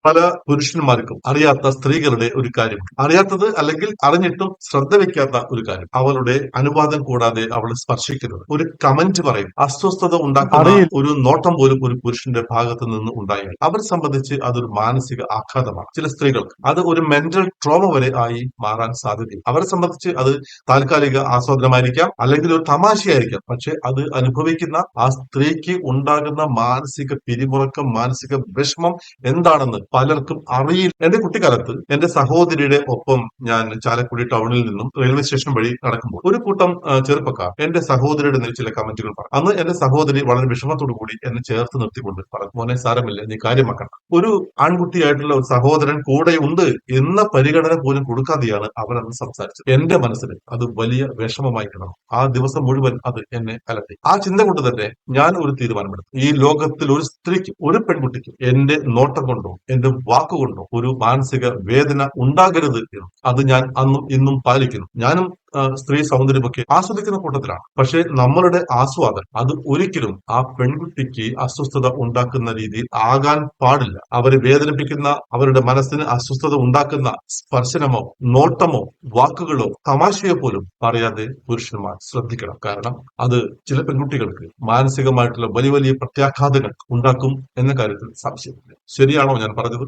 പല പുരുഷന്മാർക്കും അറിയാത്ത സ്ത്രീകളുടെ ഒരു കാര്യം, അറിയാത്തത് അല്ലെങ്കിൽ അറിഞ്ഞിട്ടും ശ്രദ്ധ വെക്കാത്ത ഒരു കാര്യം, അവളുടെ അനുവാദം കൂടാതെ അവളെ സ്പർശിക്കുന്നത്, ഒരു കമന്റ് പറയും, അസ്വസ്ഥത ഉണ്ടാക്കുന്ന അറിയില്ല. ഒരു നോട്ടം പോലും ഒരു പുരുഷന്റെ ഭാഗത്ത് നിന്ന് ഉണ്ടായാൽ അവരെ സംബന്ധിച്ച് അതൊരു മാനസിക ആഘാതമാണ്. ചില സ്ത്രീകൾക്ക് അത് ഒരു മെന്റൽ ട്രോമ വരെ ആയി മാറാൻ സാധ്യതയും. അവരെ സംബന്ധിച്ച് അത് താൽക്കാലിക ആസ്വാദനമായിരിക്കാം, അല്ലെങ്കിൽ ഒരു തമാശയായിരിക്കാം. പക്ഷെ അത് അനുഭവിക്കുന്ന ആ സ്ത്രീക്ക് ഉണ്ടാകുന്ന മാനസിക പിരിമുറക്കം, മാനസിക വിഷമം എന്താണെന്ന് പലർക്കും അറിയില്ല. എന്റെ കുട്ടിക്കാലത്ത് എന്റെ സഹോദരിയുടെ ഒപ്പം ഞാൻ ചാലക്കുടി ടൗണിൽ നിന്നും റെയിൽവേ സ്റ്റേഷൻ വഴി നടക്കുമ്പോൾ ഒരു കൂട്ടം ചെറുപ്പക്കാർ എന്റെ സഹോദരിയുടെ നേരെ ചില കമന്റുകൾ പറഞ്ഞു. അന്ന് എന്റെ സഹോദരി വളരെ വിഷമത്തോടു കൂടി എന്നെ ചേർത്ത് നിർത്തിക്കൊണ്ട് പറഞ്ഞു, മോനെ സാരമില്ല, നീ കാര്യമാക്കണം. ഒരു ആൺകുട്ടിയായിട്ടുള്ള ഒരു സഹോദരൻ കൂടെ ഉണ്ട് എന്ന പരിഗണന പോലും കൊടുക്കാതെയാണ് അവരന്ന് സംസാരിച്ചത്. എന്റെ മനസ്സിന് അത് വലിയ വിഷമമായി കിടന്നു. ആ ദിവസം മുഴുവൻ അത് എന്നെ അലട്ടി. ആ ചിന്ത കൊണ്ട് തന്നെ ഞാൻ ഒരു തീരുമാനമെടുത്തു. ഈ ലോകത്തിൽ ഒരു സ്ത്രീക്കും ഒരു പെൺകുട്ടിക്കും എന്റെ നോട്ടം കൊണ്ടോ എന്റെ വാക്കുകൊണ്ടോ ഒരു മാനസിക വേദന ഉണ്ടാകരുത് എന്ന്. അത് ഞാൻ അന്നും ഇന്നും പാലിക്കുന്നു. ഞാനും സ്ത്രീ സൗന്ദര്യമൊക്കെ ആസ്വദിക്കുന്ന കൂട്ടത്തിലാണ്. പക്ഷെ നമ്മളുടെ ആസ്വാദനം അത് ഒരിക്കലും ആ പെൺകുട്ടിക്ക് അസ്വസ്ഥത ഉണ്ടാക്കുന്ന രീതിയിൽ ആകാൻ പാടില്ല. അവരെ വേദനിപ്പിക്കുന്ന, അവരുടെ മനസ്സിന് അസ്വസ്ഥത ഉണ്ടാക്കുന്ന സ്പർശനമോ നോട്ടമോ വാക്കുകളോ തമാശയോ പോലും പറയാതെ പുരുഷന്മാർ ശ്രദ്ധിക്കണം. കാരണം അത് ചില പെൺകുട്ടികൾക്ക് മാനസികമായിട്ടുള്ള വലിയ വലിയ പ്രത്യാഘാതങ്ങൾ ഉണ്ടാക്കും എന്ന കാര്യത്തിൽ സംശയമില്ല. ശരിയാണോ ഞാൻ പറഞ്ഞത്?